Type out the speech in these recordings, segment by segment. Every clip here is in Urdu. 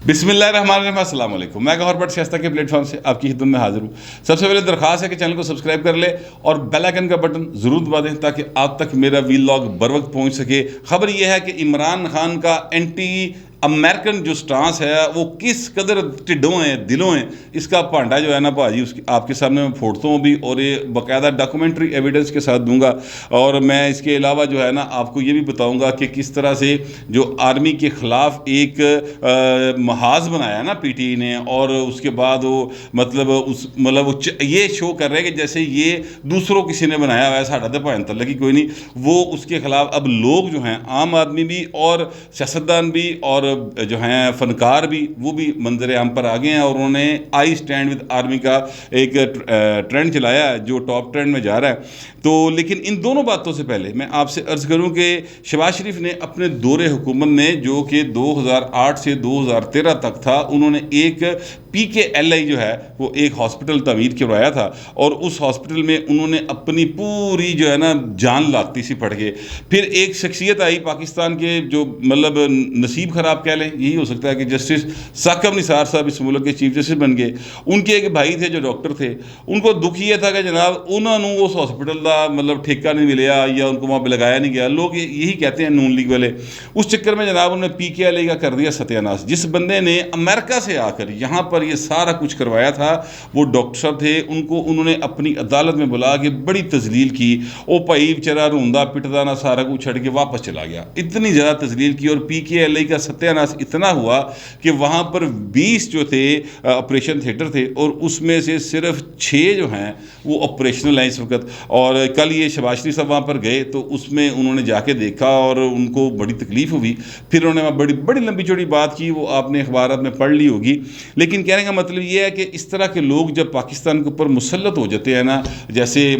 بسم اللہ الرحمن الرحیم، السلام علیکم۔ میں گوہر بٹ شائستہ کے پلیٹ فارم سے آپ کی خدمت میں حاضر ہوں۔ سب سے پہلے درخواست ہے کہ چینل کو سبسکرائب کر لے اور بیل آئیکن کا بٹن ضرور دبا دیں تاکہ آپ تک میرا ویلاگ بر وقت پہنچ سکے۔ خبر یہ ہے کہ عمران خان کا اینٹی امریکن جو سٹانس ہے وہ کس قدر ٹڈوں ہیں دلوں ہیں، اس کا پانڈا جو ہے نا بھاجی اس کی آپ کے سامنے میں پھوڑتا ہوں بھی، اور یہ باقاعدہ ڈاکومنٹری ایویڈنس کے ساتھ دوں گا۔ اور میں اس کے علاوہ جو ہے نا آپ کو یہ بھی بتاؤں گا کہ کس طرح سے جو آرمی کے خلاف ایک محاذ بنایا نا پی ٹی نے، اور اس کے بعد وہ یہ شو کر رہے ہیں کہ جیسے یہ دوسروں کسی نے بنایا ہوا ہے، ساڑھا تو پائن تلگی کوئی نہیں۔ وہ اس کے خلاف اب لوگ جو ہیں، عام آدمی بھی اور سیاستدان بھی اور جو ہیں فنکار بھی، وہ بھی منظر عام پر آ گئے ہیں، اور انہوں نے آئی سٹینڈ ود آرمی کا ایک ٹرینڈ چلایا ہے جو ٹاپ ٹرینڈ میں جا رہا ہے۔ تو لیکن ان دونوں باتوں سے پہلے میں آپ سے عرض کروں کہ شہباز شریف نے اپنے دور حکومت میں، جو کہ 2008 سے 2013 تک تھا، انہوں نے ایک PKLI جو ہے وہ ایک ہاسپٹل تعمیر کروایا تھا، اور اس ہاسپٹل میں انہوں نے اپنی پوری جو ہے نا جان لاتی سی پڑ گئے۔ پھر ایک شخصیت آئی پاکستان کے جو نصیب خراب کہہ لیں، یہی ہو سکتا ہے کہ جسٹس ثاقب نثار صاحب اس ملک کے چیف جسٹس بن گئے۔ ان کے ایک بھائی تھے جو ڈاکٹر تھے، ان کو دکھ یہ تھا کہ جناب انہوں نے اس ہاسپٹل کا ٹھیکہ نہیں ملیا یا ان کو وہاں پہ لگایا نہیں گیا۔ لوگ یہی کہتے ہیں نون لیگ والے، اس چکر میں جناب انہوں نے PKLI کا کر دیا ستیہ ناش۔ جس بندے نے امریکہ سے آ کر یہاں پر یہ سارا کچھ کروایا تھا وہ ڈاکٹر صاحب تھے، ان کو انہوں نے اپنی عدالت میں بلا کے بڑی تذلیل کی۔ وہ بھائی بیچارہ روندا پٹدا نہ سارا کچھ چھڑ کے واپس چلا گیا، اتنی زیادہ تذلیل کی، اور PKLI کا ستیہ ناش اتنا ہوا کہ وہاں پر 20 جو تھے آپریشن تھیٹر تھے، اور اس میں سے صرف 6 جو ہیں وہ آپریشنل ہیں اس وقت۔ اور کل یہ شہباز شریف صاحب وہاں پر گئے تو اس میں انہوں نے جا کے دیکھا اور ان کو بڑی تکلیف ہوئی۔ پھر انہوں نے بڑی لمبی چوڑی بات کی، وہ آپ نے اخبارات میں پڑھ لی ہوگی۔ لیکن کہنے کا مطلب یہ ہے کہ اس طرح کے لوگ جب پاکستان کے اوپر مسلط ہو جاتے ہیں نا، جیسے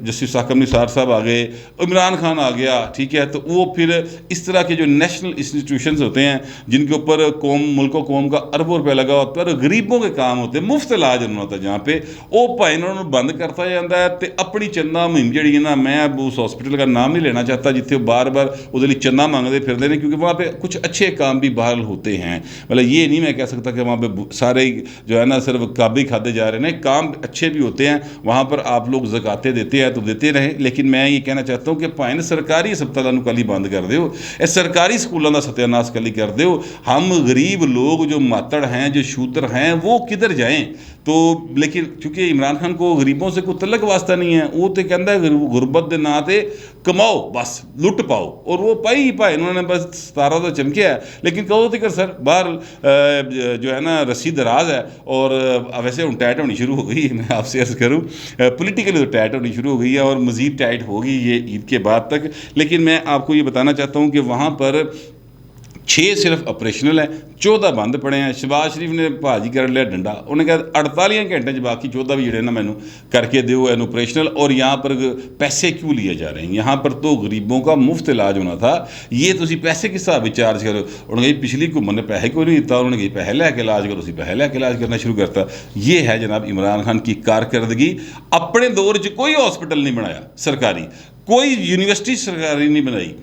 جسٹس ثاقب نثار صاحب آ گئے، عمران خان آ گیا، ٹھیک ہے، تو وہ پھر اس طرح کے جو نیشنل انسٹیٹیوشنز ہوتے ہیں جن کے اوپر ملک و قوم کا اربوں روپے لگا ہوتا ہے اور غریبوں کے کام ہوتے ہیں، مفت علاج ہونا ہوتا ہے جہاں پہ، وہ بھائی انہوں نے بند کرتا جاتا ہے۔ تو اپنی چندہ مہم جڑی ہے نا، میں اب اس ہاسپٹل کا نام نہیں لینا چاہتا جتنے بار وہ چندہ مانگتے پھرتے ہیں، کیونکہ وہاں پہ کچھ اچھے کام بھی بحال ہوتے ہیں۔ یہ نہیں میں کہہ سکتا کہ وہاں پہ سارے جو ہے نا صرف کابی کھاتے جا رہے ہیں، کام اچھے بھی ہوتے ہیں وہاں پر۔ آپ لوگ زکاتیں دیتے ہیں تو دیتے رہیں، لیکن میں یہ کہنا چاہتا ہوں کہ پائن سرکاری ہسپتالوں کو کلی بند کر دیو، سرکاری سکولوں کا ستیہ ناش کلی کر دیو۔ ہم غریب لوگ جو ماتڑ ہیں، جو شودر ہیں، وہ کدھر جائیں؟ تو لیکن چونکہ عمران خان کو غریبوں سے کوئی تعلق واسطہ نہیں ہے، وہ تو کہتا ہے غربت دے نا تے کماؤ، بس لٹ پاؤ، اور وہ پائی انہوں نے بس 17 تو چمکیا ہے۔ لیکن کہو تک سر باہر جو ہے نا رسی دراز ہے، اور ویسے ہوں ٹائٹ ہونی شروع ہو گئی ہے، میں آپ سے عرض کروں پولیٹیکلی تو ٹائٹ ہونی شروع ہو گئی ہے، اور مزید ٹائٹ ہوگی یہ عید کے بعد تک۔ لیکن میں آپ کو یہ بتانا چاہتا ہوں کہ وہاں پر 6 صرف آپریشنل ہیں، 14 بند پڑے ہیں۔ شہباز شریف نے بھاجی کر لیا ڈنڈا، انہوں نے کہا 48 گھنٹے باقی 14 بھی جڑے نا مینوں کر کے دیو این آپریشنل، اور یہاں پر پیسے کیوں لیے جا رہے ہیں؟ یہاں پر تو غریبوں کا مفت علاج ہونا تھا، یہ تسی پیسے کس حساب سے چارج کرو؟ انہوں نے کہا پچھلی حکومت نے پیسے کوئی نہیں دیتا، انہوں نے کہا پیسے لے کے علاج کرو، اسی پیسے لے کے علاج کرنا شروع کرتا۔ یہ ہے جناب عمران خان کی کارکردگی۔ اپنے دور چ کوئی ہاسپٹل نہیں بنایا سرکاری، کوئی یونیورسٹی سرکاری نہیں بنائی،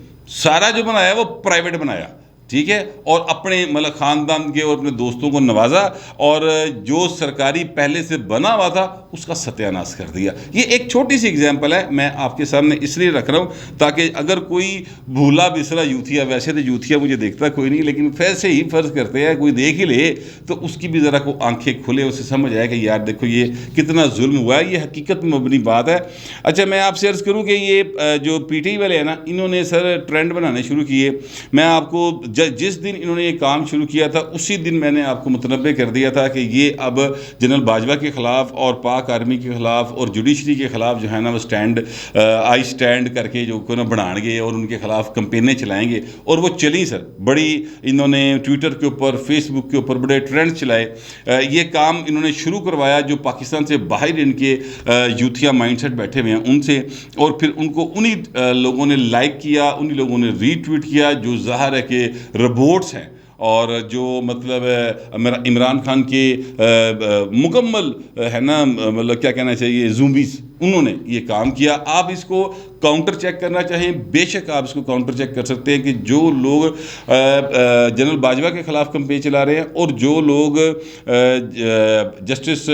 سارا جو بنایا وہ پرائیویٹ بنایا، ٹھیک ہے، اور اپنے خاندان کے اور اپنے دوستوں کو نوازا، اور جو سرکاری پہلے سے بنا ہوا تھا اس کا ستیہ ناش کر دیا۔ یہ ایک چھوٹی سی اگزامپل ہے، میں آپ کے سامنے اس لیے رکھ رہا ہوں تاکہ اگر کوئی بھولا بسرا یوتھیا، ویسے تو یوتھیا مجھے دیکھتا کوئی نہیں، لیکن ویسے ہی فرض کرتے ہیں کوئی دیکھ ہی لے تو اس کی بھی ذرا کو آنکھیں کھلے، اسے سمجھ آئے کہ یار دیکھو یہ کتنا ظلم ہوا ہے، یہ حقیقت میں مبنی بات ہے۔ اچھا میں آپ سے عرض کروں کہ یہ جو PTI والے ہیں نا، انہوں نے سر ٹرینڈ بنانے شروع کیے۔ میں آپ کو جس دن انہوں نے یہ کام شروع کیا تھا اسی دن میں نے آپ کو متنبع کر دیا تھا کہ یہ اب جنرل باجوہ کے خلاف اور پاک آرمی کے خلاف اور جوڈیشری کے خلاف جو ہے نا وہ آئی سٹینڈ کر کے جو بنائیں گے اور ان کے خلاف کمپینیں چلائیں گے، اور وہ چلی سر بڑی، انہوں نے ٹویٹر کے اوپر، فیس بک کے اوپر بڑے ٹرینڈ چلائے۔ یہ کام انہوں نے شروع کروایا جو پاکستان سے باہر ان کے یوتھیا مائنڈ سیٹ بیٹھے ہوئے ہیں ان سے، اور پھر ان کو انہی لوگوں نے لائک کیا، انہی لوگوں نے ری ٹویٹ کیا، جو ظاہر ہے کہ ربوٹس ہیں، اور جو عمران خان کے مکمل ہے نا کیا کہنا چاہیے زومبیز انہوں نے یہ کام کیا. آپ اس کو کاؤنٹر چیک کرنا چاہیں بے شک آپ اس کو کاؤنٹر چیک کر سکتے ہیں کہ جو لوگ جنرل باجوہ کے خلاف کمپین چلا رہے ہیں اور جو لوگ جسٹس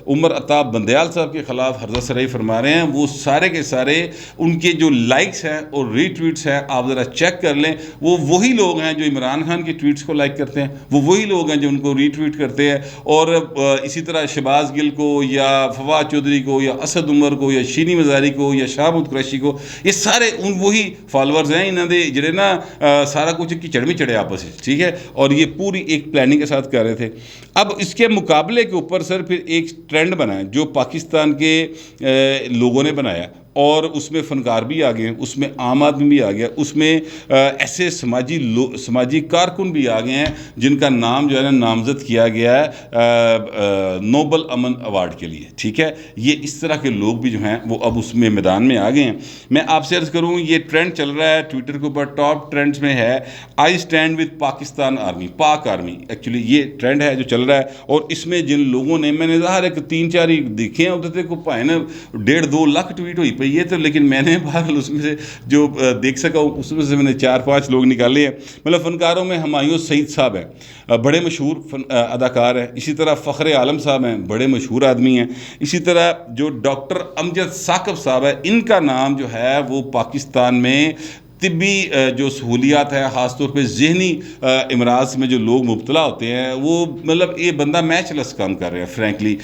عمر عطا بندیال صاحب کے خلاف حرزہ سرائی فرما رہے ہیں وہ سارے کے سارے ان کے جو لائکس ہیں اور ری ٹویٹس ہیں آپ ذرا چیک کر لیں. وہ وہی لوگ ہیں جو عمران خان کے ٹویٹس کو لائک کرتے ہیں, وہ وہی لوگ ہیں جو ان کو ری ٹویٹ کرتے ہیں. اور اسی طرح شہباز گل کو یا فواد چودھری کو یا اسد عمر کو یا شینی مزاری کو یا شہابود قریشی کو, یہ سارے ان وہی فالورز ہیں انہوں نے جڑے نا سارا کچھ کی چڑھ میں چڑھے آپس میں, ٹھیک ہے, اور یہ پوری ایک پلاننگ کے ساتھ کر رہے تھے. اب اس کے مقابلے کے اوپر سر پھر ایک ٹرینڈ بنا ہے جو پاکستان کے لوگوں نے بنایا, اور اس میں فنکار بھی آ گئے ہیں, اس میں عام آدمی بھی آ گیا, اس میں ایسے سماجی کارکن بھی آ گئے ہیں جن کا نام جو ہے نا نامزد کیا گیا ہے نوبل امن ایوارڈ کے لیے, ٹھیک ہے. یہ اس طرح کے لوگ بھی جو ہیں وہ اب اس میں میدان میں آ گئے ہیں. میں آپ سے عرض کروں یہ ٹرینڈ چل رہا ہے ٹویٹر کے اوپر, ٹاپ ٹرینڈز میں ہے I stand with Pakistan army, پاک آرمی. ایکچولی یہ ٹرینڈ ہے جو چل رہا ہے, اور اس میں جن لوگوں نے, میں نے ظاہر ہے کہ 3-4 ہی دیکھے ہیں, ادھر کو پائے نا 1.5-2 لاکھ ٹویٹ ہوئی پہ یہ تو, لیکن میں نے بہرحال اس میں سے جو دیکھ سکا ہوں اس میں سے میں نے 4-5 لوگ نکالے ہیں. مطلب فنکاروں میں ہمایوں سعید صاحب ہیں, بڑے مشہور اداکار ہیں. اسی طرح فخر عالم صاحب ہیں, بڑے مشہور آدمی ہیں. اسی طرح جو ڈاکٹر امجد ثاقب صاحب ہے, ان کا نام جو ہے وہ پاکستان میں طبی جو سہولیات ہے خاص طور پہ ذہنی امراض میں جو لوگ مبتلا ہوتے ہیں وہ مطلب یہ بندہ میچ لیس کام کر رہے ہیں فرینکلی.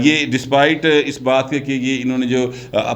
یہ ڈسپائٹ اس بات کے کہ یہ انہوں نے جو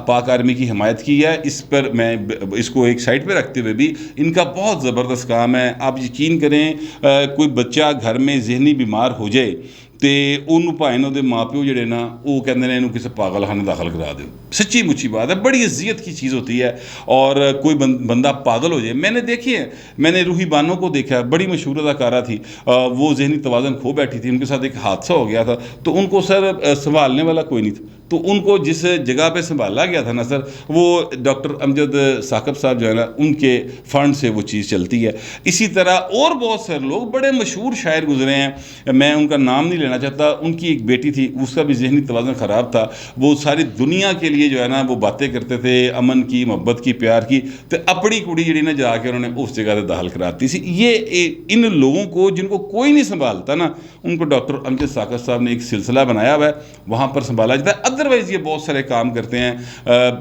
پاک آرمی کی حمایت کی ہے, اس پر میں اس کو ایک سائٹ پہ رکھتے ہوئے بھی ان کا بہت زبردست کام ہے. آپ یقین کریں کوئی بچہ گھر میں ذہنی بیمار ہو جائے تو انہوں پائے دے ماں پیو جڑے نا وہ کہتے ہیں انہوں کسی پاگل خانے داخل کرا دو. سچی مچی بات ہے, بڑی اذیت کی چیز ہوتی ہے. اور کوئی بندہ پاگل ہو جائے, میں نے دیکھی ہے, میں نے روحی بانو کو دیکھا ہے, بڑی مشہور اداکارہ تھی, وہ ذہنی توازن کھو بیٹھی تھی, ان کے ساتھ ایک حادثہ ہو گیا تھا تو ان کو سر سنبھالنے والا کوئی نہیں تھا, تو ان کو جس جگہ پہ سنبھالا گیا تھا نا سر, وہ ڈاکٹر امجد ثاقب صاحب جو ہے نا ان کے فنڈ سے وہ چیز چلتی ہے. اسی طرح اور بہت سارے لوگ بڑے مشہور شاعر گزرے ہیں, میں ان کا نام نہیں لینا چاہتا. ان کی ایک بیٹی تھی, اس کا بھی ذہنی توازن خراب تھا, وہ ساری دنیا کے لیے جو ہے نا وہ باتیں کرتے تھے امن کی, محبت کی, پیار کی, تو اپنی کڑی جڑی نا جا کے انہوں نے اس جگہ سے داخل کراتی تھی. یہ ان لوگوں کو جن کو کوئی نہیں سنبھالتا نا, ان کو ڈاکٹر امجد ثاقب صاحب نے ایک سلسلہ بنایا ہوا ہے, وہاں پر سنبھالا جاتا ہے. ادروائز یہ بہت سارے کام کرتے ہیں,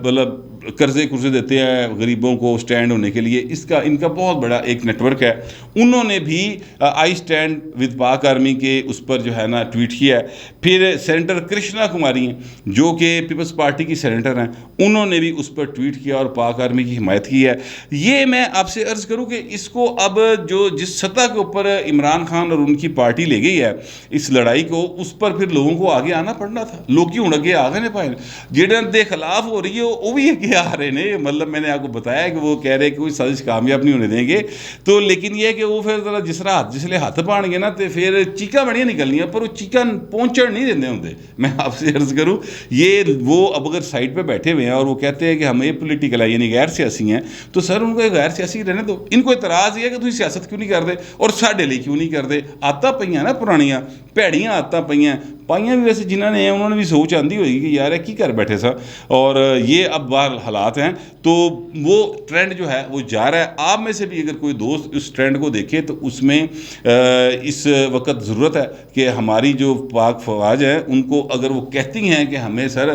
مطلب قرضے دیتے ہیں غریبوں کو سٹینڈ ہونے کے لیے. ان کا بہت بڑا ایک نیٹ ورک ہے. انہوں نے بھی آئی اسٹینڈ ود پاک آرمی کے اس پر جو ہے نا ٹویٹ کیا ہے. پھر سینیٹر کرشنا کماری ہیں جو کہ پیپلز پارٹی کی سینیٹر ہیں, انہوں نے بھی اس پر ٹویٹ کیا اور پاک آرمی کی حمایت کی ہے. یہ میں آپ سے عرض کروں کہ اس کو اب جو جس سطح کے اوپر عمران خان اور ان کی پارٹی لے گئی ہے اس لڑائی کو, اس پر پھر لوگوں کو آگے آنا پڑنا تھا. لوگ کیوں اگے آ گئے پائے جہاں دے خلاف ہو رہی ہے وہ بھی اگے آ رہے ہیں. مطلب میں نے آپ کو بتایا کہ وہ کہہ رہے کہ کوئی سازش کامیاب نہیں ہونے دیں گے, تو لیکن یہ ہے کہ وہ پھر ذرا جسے ہاتھ پان گے نا تو پھر چیکاں بڑیاں نکلنیاں, پر وہ چیکاں پہنچن نہیں دیندے ہوندے. میں آپ سے عرض کروں یہ وہ اب اگر سائٹ پہ بیٹھے ہوئے ہیں اور وہ کہتے ہیں کہ ہم یہ پولیٹیکل ہے یعنی غیر سیاسی ہیں, تو سر ان کو غیر سیاسی رہنے دو. ان کو اعتراض یہ ہے کہ تم سیاست کیوں نہیں کرتے اور ساڈے لیے کیوں نہیں کرتے. آدتاں پئیاں نا پرانیاں بھڑیاں آدتاں پئیاں بھی ویسے جنہوں نے انہوں نے بھی سوچ آندی ہوئی کہ یار کی کر بیٹھے سا, اور یہ اب باہر حالات ہیں. تو وہ ٹرینڈ جو ہے وہ جا رہا ہے. آپ میں سے بھی اگر کوئی دوست اس ٹرینڈ کو دیکھے تو اس میں اس وقت ضرورت ہے کہ ہماری جو پاک فوج ہے ان کو اگر وہ کہتی ہیں کہ ہمیں سر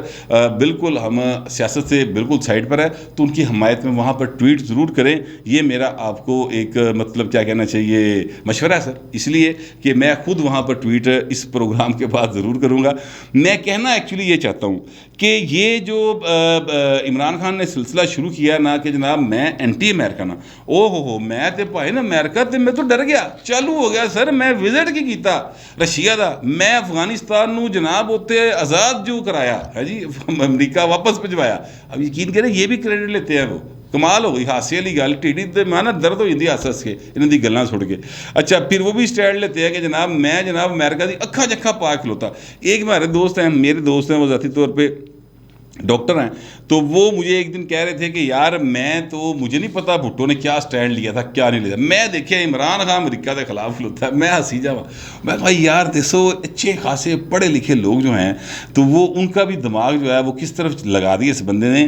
بالکل ہم سیاست سے بالکل سائڈ پر ہے, تو ان کی حمایت میں وہاں پر ٹویٹ ضرور کریں. یہ میرا آپ کو ایک مطلب کیا کہنا چاہیے مشورہ ہے سر, اس لیے کہ میں خود وہاں پر ٹویٹ اس پروگرام کے بعد ضرور کروں گا. میں کہنا ایکچولی یہ چاہتا ہوں کہ یہ جو عمران خان نے سلسلہ شروع کیا نا کہ جناب میں اینٹی امریکہ نا, ہو میں تے بھائی نا امریکہ تے میں تو ڈر گیا, چالو ہو گیا سر. میں وزٹ کی کیتا رشیا دا, میں افغانستان نو جناب اتنے آزاد جو کرایا ہے جی, امریکہ واپس بھجوایا. اب یقین کریں یہ بھی کریڈٹ لیتے ہیں, وہ کمال ہو گئی. ہاسے والی گل ٹھیڈی تے میں نا درد ہو جاتی ہس ہس کے انہوں دی گلاں سن کے. اچھا پھر وہ بھی اسٹینڈ لیتے ہیں کہ جناب میں امریکہ دی اکھا چکھا پا کھلوتا. ایک میرے دوست ہیں وہ ذاتی طور پہ ڈاکٹر ہیں, تو وہ مجھے ایک دن کہہ رہے تھے کہ یار میں تو مجھے نہیں پتا بھٹو نے کیا سٹینڈ لیا تھا کیا نہیں لیا تھا. میں دیکھے عمران خان امریکہ کے خلاف کھلوتا ہے, میں ہنسی جا. میں بھائی یار دیکھو اچھے خاصے پڑھے لکھے لوگ جو ہیں تو وہ ان کا بھی دماغ جو ہے وہ کس طرف لگا دیا اس بندے نے.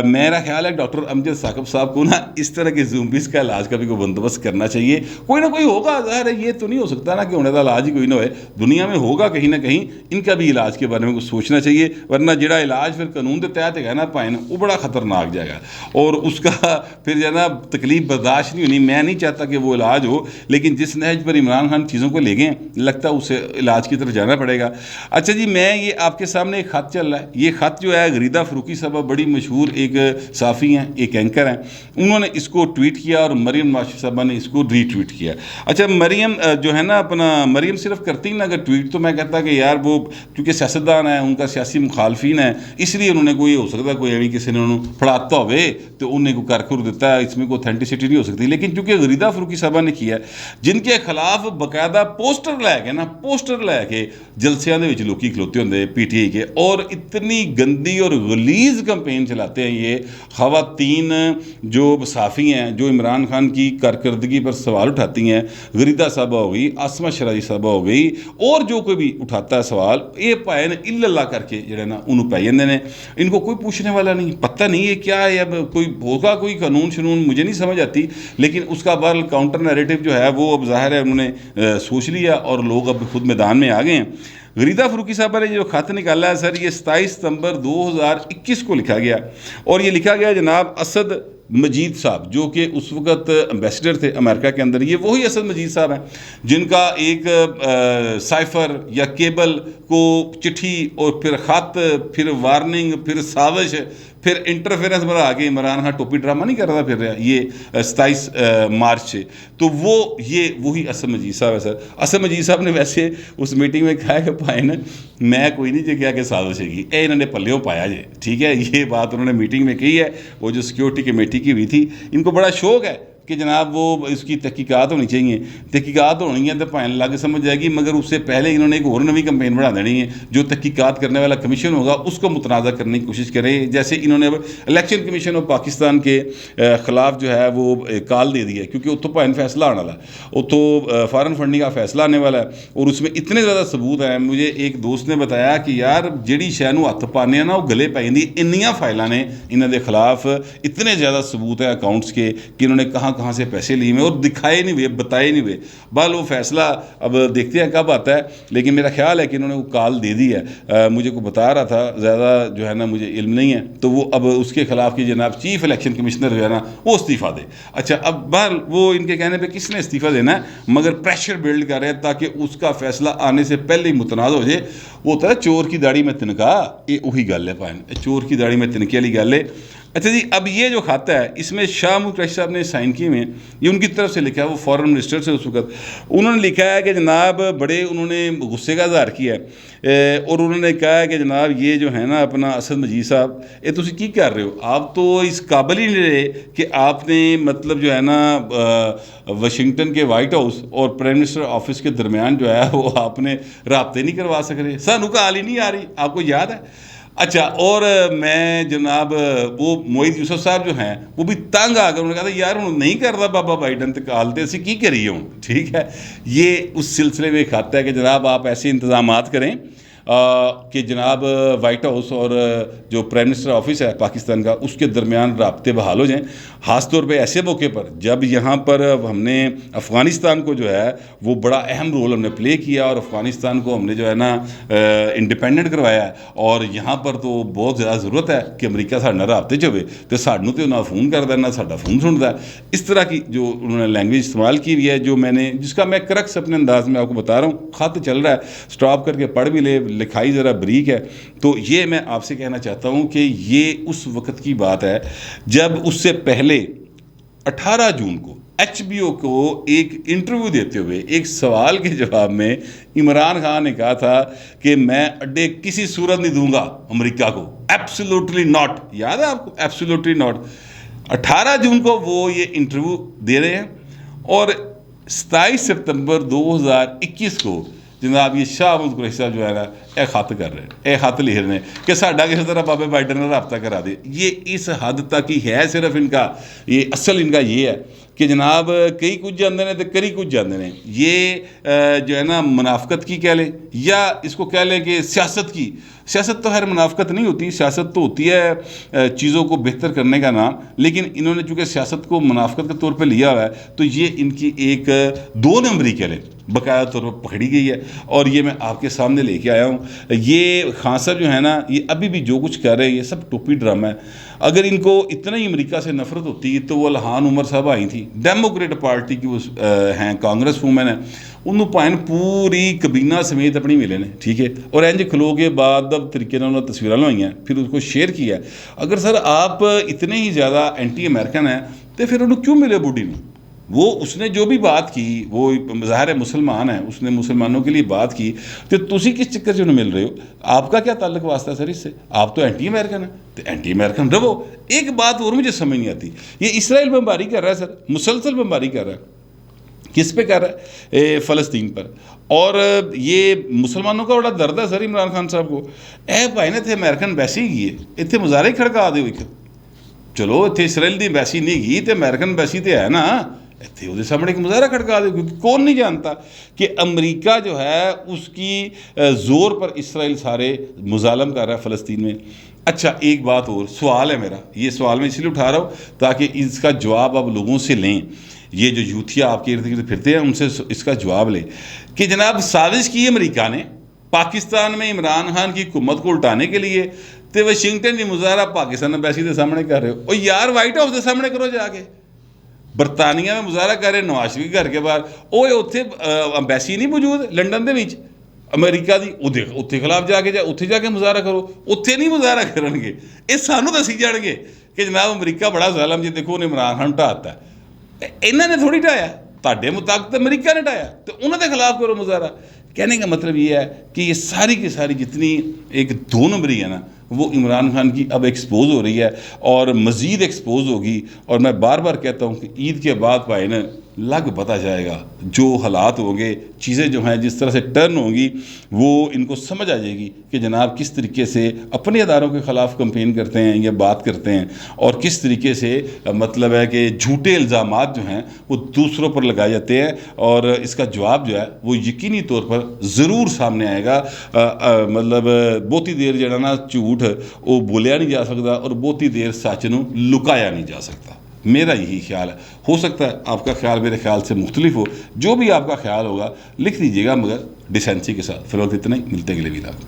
میرا خیال ہے ڈاکٹر امجد ثاقب صاحب کو نا اس طرح کے زومبیز کا علاج کا بھی کوئی بندوبست کرنا چاہیے. کوئی نہ کوئی ہوگا, ظاہر ہے یہ تو نہیں ہو سکتا نا کہ ہونے کا علاج ہی کوئی نہ ہوئے, دنیا میں ہوگا کہیں نہ کہیں. ان کا بھی علاج کے بارے میں کچھ سوچنا چاہیے, ورنہ جڑا علاج پھر قانون کے تحت ہے نا پائن وہ بڑا خطرناک جائے گا اور اس کا پھر جو ہے نا تکلیف برداشت نہیں ہونی. میں نہیں چاہتا کہ وہ علاج ہو, لیکن جس نہج پر عمران خان چیزوں کو لے گئے لگتا ہے اسے علاج کی طرف جانا پڑے گا. اچھا جی, میں یہ آپ کے سامنے ایک خط چل رہا ہے. یہ خط جو ہے غریدہ فروقی صاحبہ بڑی مشہور ایک صحافی ہیں, ایک اینکر ہیں, انہوں نے اس کو ٹویٹ کیا اور مریم نواز صاحبہ نے اس کو ری ٹویٹ کیا. اچھا مریم جو ہے نا اپنا مریم صرف کرتی نا اگر ٹویٹ, تو میں کہتا کہ یار وہ کیونکہ سیاستدان ہیں, ان کا سیاسی مخالفین ہیں, اس لیے انہوں نے کوئی ہو سکتا کوئی ابھی کسی نے انہوں پڑھاتا ہوئے تو انہیں کوئی کر دیتا ہے, اس میں کوئی اتھینٹسٹی نہیں ہو سکتی. لیکن چونکہ غریدہ فروقی صاحبہ نے کیا جن کے خلاف باقاعدہ پوسٹر لے کے نا پوسٹر لے کے جلسیاں دے وچ لوکی کھلوتے ہوندے پی ٹی آئی کے, اور اتنی گندی اور غلیظ کمپین چلاتے ہیں یہ خواتین جو صحافی ہیں جو عمران خان کی کارکردگی پر سوال اٹھاتی ہیں. غریدہ صاحبہ ہو گئی, عاصمہ شرازی صاحبہ ہو گئی, اور جو کوئی بھی اٹھاتا ہے سوال یہ پائے نا الا اللہ کر کے جڑے نا انہوں پائی جاندے نے. ان کو کوئی پوچھنے والا نہیں, پتہ نہیں یہ کیا ہے, اب کوئی ہوگا کوئی قانون شنون مجھے نہیں سمجھ آتی, لیکن اس کا بہرحال کاؤنٹر نیریٹو جو ہے وہ اب ظاہر ہے انہوں نے سوچ لیا اور لوگ اب خود میدان میں آ گئے ہیں. غریدہ فروقی صاحبہ نے جو خط نکالا ہے سر, یہ 27 ستمبر 2021 کو لکھا گیا, اور یہ لکھا گیا جناب اسد مجید صاحب جو کہ اس وقت امبیسڈر تھے امریکہ کے اندر. یہ وہی اسد مجید صاحب ہیں جن کا ایک سائفر یا کیبل کو چٹھی اور پھر خط پھر وارننگ پھر سازش پھر انٹرفیرنس بنا کے عمران خان ٹوپی ڈرامہ نہیں کر رہا پھر یہ 27 مارچ سے, تو وہ یہ وہی اسد مجید صاحب ہے سر. اسد مجید صاحب نے ویسے اس میٹنگ میں کہا کہ پائے نا میں کوئی نہیں جو کیا کہ سازش ہے گی اے انہوں نے پلیوں پایا جے, ٹھیک ہے, یہ بات انہوں نے میٹنگ میں کہی ہے. وہ جو سیکیورٹی کمیٹی کی ہوئی تھی, ان کو بڑا شوق ہے کہ جناب وہ اس کی تحقیقات ہونی چاہیے, تحقیقات ہونی ہیں تو پائن لگ سمجھ جائے گی, مگر اس سے پہلے انہوں نے ایک اور نئی کمپین بڑھا دینی ہے. جو تحقیقات کرنے والا کمیشن ہوگا اس کو متنازع کرنے کی کوشش کریں, جیسے انہوں نے الیکشن کمیشن آف پاکستان کے خلاف جو ہے وہ کال دے دی ہے, کیونکہ اتوں پائن فیصلہ آنے والا ہے, اتوں فارن فنڈنگ کا فیصلہ آنے والا ہے, اور اس میں اتنے زیادہ ثبوت ہیں. مجھے ایک دوست نے بتایا کہ یار جیڑی شے نوں ہتھ پانے نا وہ گلے پی جاندی, انیاں فائلاں نے انہوں دے خلاف, اتنے زیادہ ثبوت ہیں اکاؤنٹس کے کہ انہوں نے کہاں سے پیسے لیے ہوئے اور دکھائے نہیں ہوئے, بتائے نہیں ہوئے. بال وہ فیصلہ اب دیکھتے ہیں کب آتا ہے, لیکن میرا خیال ہے کہ انہوں نے وہ کال دے دی ہے. مجھے کو بتا رہا تھا, زیادہ جو ہے نا مجھے علم نہیں ہے, تو وہ اب اس کے خلاف کی جناب چیف الیکشن کمشنر جو ہے نا وہ استعفیٰ دے. اچھا اب بال وہ ان کے کہنے پہ کس نے استعفیٰ دینا ہے, مگر پریشر بلڈ کر رہے ہیں تاکہ اس کا فیصلہ آنے سے پہلے ہی متنازع ہو جائے. وہ ہوتا ہے چور کی داڑھی میں تنکا, یہ وہی گل ہے پائن, چور کی داڑھی میں تنکے والی گل ہے. اچھا جی, اب یہ جو کھاتا ہے اس میں شاہ محمود قریشی صاحب نے سائن کیے ہوئے ہیں, یہ ان کی طرف سے لکھا ہے, وہ فارن منسٹر سے اس وقت انہوں نے لکھا ہے کہ جناب بڑے انہوں نے غصے کا اظہار کیا ہے, اور انہوں نے کہا ہے کہ جناب یہ جو ہے نا اپنا اسد مجید صاحب یہ تسی کی کر رہے ہو, آپ تو اس قابل ہی نہیں رہے کہ آپ نے مطلب جو ہے نا واشنگٹن کے وائٹ ہاؤس اور پرائم منسٹر آفس کے درمیان جو ہے وہ آپ نے رابطے نہیں کروا سک رہے, سانو کا حال ہی نہیں آ رہی, آپ کو یاد ہے. اچھا, اور میں جناب وہ موعید یوسف صاحب جو ہیں وہ بھی تنگ آ کر انہوں نے کہا تھا یار انہوں نہیں کرتا بابا بائیڈن انتقال تے اسی کی کریے ہوں, ٹھیک ہے. یہ اس سلسلے میں کھاتا ہے کہ جناب آپ ایسے انتظامات کریں کہ جناب وائٹ ہاؤس اور جو پرائم منسٹر آفس ہے پاکستان کا اس کے درمیان رابطے بحال ہو جائیں, خاص طور پہ ایسے موقع پر جب یہاں پر ہم نے افغانستان کو جو ہے وہ بڑا اہم رول ہم نے پلے کیا, اور افغانستان کو ہم نے جو ہے نا انڈیپینڈنٹ کروایا ہے, اور یہاں پر تو بہت زیادہ ضرورت ہے کہ امریکہ سارے نال رابطے چ ہوئے, تو سانوں تو نہ فون کرتا ہے نہ ساڈا فون سنتا ہے. اس طرح کی جو انہوں نے لینگویج استعمال کی ہوئی ہے, جو میں نے جس کا میں کرکس اپنے انداز میں آپ کو بتا رہا ہوں, خط چل رہا ہے, اسٹاپ کر کے پڑھ بھی لے, لکھائی ذرا بریک ہے. تو یہ میں آپ سے کہنا چاہتا ہوں کہ یہ اس وقت کی بات ہے جب اس سے پہلے 18 جون کو ایچ بی او کو ایک انٹرویو دیتے ہوئے ایک سوال کے جواب میں عمران خان نے کہا تھا کہ میں اڈے کسی صورت نہیں دوں گا امریکہ کو, ایبسولوٹلی ناٹ. یاد ہے آپ کو, ایبسولوٹلی ناٹ. 18 جون کو وہ یہ انٹرویو دے رہے ہیں, اور 27 ستمبر 2021 کو جناب یہ شاہ محمود قریشی صاحب جو ہے نا یہ خط کر رہے ہیں، یہ خط لکھ رہے ہیں کہ ساڈا کسی طرح بابے بائیڈن نے رابطہ کرا دے. یہ اس حد تک ہی ہے صرف ان کا، یہ اصل ان کا یہ ہے کہ جناب کئی کچھ جاندے ہیں تو کری کچھ جاندے ہیں. یہ جو ہے نا منافقت کی کہہ لیں یا اس کو کہہ لیں کہ سیاست کی. سیاست تو خیر منافقت نہیں ہوتی، سیاست تو ہوتی ہے چیزوں کو بہتر کرنے کا نام، لیکن انہوں نے چونکہ سیاست کو منافقت کے طور پہ لیا ہوا ہے تو یہ ان کی ایک 2 نمبری کہہ لیں باقاعدہ طور پر پکڑی گئی ہے. اور یہ میں آپ کے سامنے لے کے آیا ہوں. یہ خان صاحب جو ہے نا یہ ابھی بھی جو کچھ کر رہے ہیں یہ سب ٹوپی ڈرامہ ہے. اگر ان کو اتنا ہی امریکہ سے نفرت ہوتی تو وہ الہان عمر صاحب آئی تھی، ڈیموکریٹ پارٹی کی وہ ہیں، کانگریس وومن ہیں، انہوں پائن پوری کابینہ سمیت اپنی ملے نے، ٹھیک ہے، اور انج کھلو کے بعد اب طریقے نے انہوں نے تصویریں لوائی ہیں، پھر اس کو شیئر کیا ہے. اگر سر آپ اتنے ہی زیادہ اینٹی امریکن ہیں تو پھر انہوں کیوں ملے بوڈی میں؟ وہ اس نے جو بھی بات کی، وہ ظاہر مسلمان ہے، اس نے مسلمانوں کے لیے بات کی، تو تسی کس چکر سے انہیں مل رہے ہو؟ آپ کا کیا تعلق واسطہ ہے سر اس سے؟ آپ تو اینٹی امریکن ہیں تو اینٹی امریکن رہو. ایک بات اور مجھے سمجھ نہیں آتی، یہ اسرائیل بمباری کر رہا ہے سر، مسلسل بمباری کر رہا ہے. کس پہ کر رہا ہے؟ فلسطین پر. اور یہ مسلمانوں کا بڑا درد ہے سر عمران خان صاحب کو. اے بھائی نے اتنے امریکن ویسے ہی گئے، اتنے مظاہرے کھڑکا دے ہوئے، چلو اتنے اسرائیل دی ایمبیسی نہیں گئی تو امریکن ایمبیسی تو ہے نا، اتنے وہ سامنے ایک مظاہرہ کھڑکا دے، کیونکہ کون نہیں جانتا کہ امریکہ جو ہے اس کی زور پر اسرائیل سارے مظالم کر رہا ہے فلسطین میں. اچھا ایک بات اور سوال ہے میرا، یہ سوال میں اس لیے اٹھا رہا ہوں تاکہ اس کا جواب آپ لوگوں سے لیں، یہ جو یوتھیا آپ کے ارد گرد پھرتے ہیں ان سے اس کا جواب لیں کہ جناب سازش کی امریکہ نے پاکستان میں عمران خان کی حکومت کو الٹانے کے لیے، تو واشنگٹن کی مظاہرہ پاکستان ایمبیسی کے سامنے کر رہے ہو. اور یار وائٹ ہاؤس کے سامنے کرو جا کے. برطانیہ میں مظاہرہ کر رہے نواز شریف کے گھر کے باہر، وہ اتنے ایمبیسی نہیں موجود لنڈن دے وچ امریکہ دی، اتنے خلاف جا کے مظاہرہ کرو. اتنے نہیں مظاہرہ کرن گے، یہ سانوں دسی جان گے کہ جناب امریکہ بڑا ظالم جی، دیکھو انہیں عمران خان ٹھاتا ہے. انہوں نے تھوڑی ٹھایا، تاڈے مطابق امریکہ نے ٹھایا، تو انہوں کے خلاف کرو مظاہرہ. کہنے کا مطلب یہ ہے کہ یہ ساری کی ساری جتنی ایک 2 نمبری ہے نا وہ عمران خان کی اب ایکسپوز ہو رہی ہے اور مزید ایکسپوز ہوگی. اور میں بار بار کہتا ہوں کہ عید کے بعد بھائی نا لگ پتہ جائے گا، جو حالات ہوں گے، چیزیں جو ہیں جس طرح سے ٹرن ہوں گی، وہ ان کو سمجھ آ جائے گی کہ جناب کس طریقے سے اپنے اداروں کے خلاف کمپین کرتے ہیں یا بات کرتے ہیں، اور کس طریقے سے مطلب ہے کہ جھوٹے الزامات جو ہیں وہ دوسروں پر لگائے جاتے ہیں. اور اس کا جواب جو ہے وہ یقینی طور پر ضرور سامنے آئے گا. مطلب بہتی دیر جڑا نا جھوٹ وہ بولیا نہیں جا سکتا اور بہتی دیر سچ نو لکایا نہیں جا سکتا. میرا یہی خیال ہے. ہو سکتا ہے آپ کا خیال میرے خیال سے مختلف ہو، جو بھی آپ کا خیال ہوگا لکھ دیجیے گا، مگر ڈیسینسی کے ساتھ. فی الوقت اتنا ہی، ملتے اگلے ویلاگ.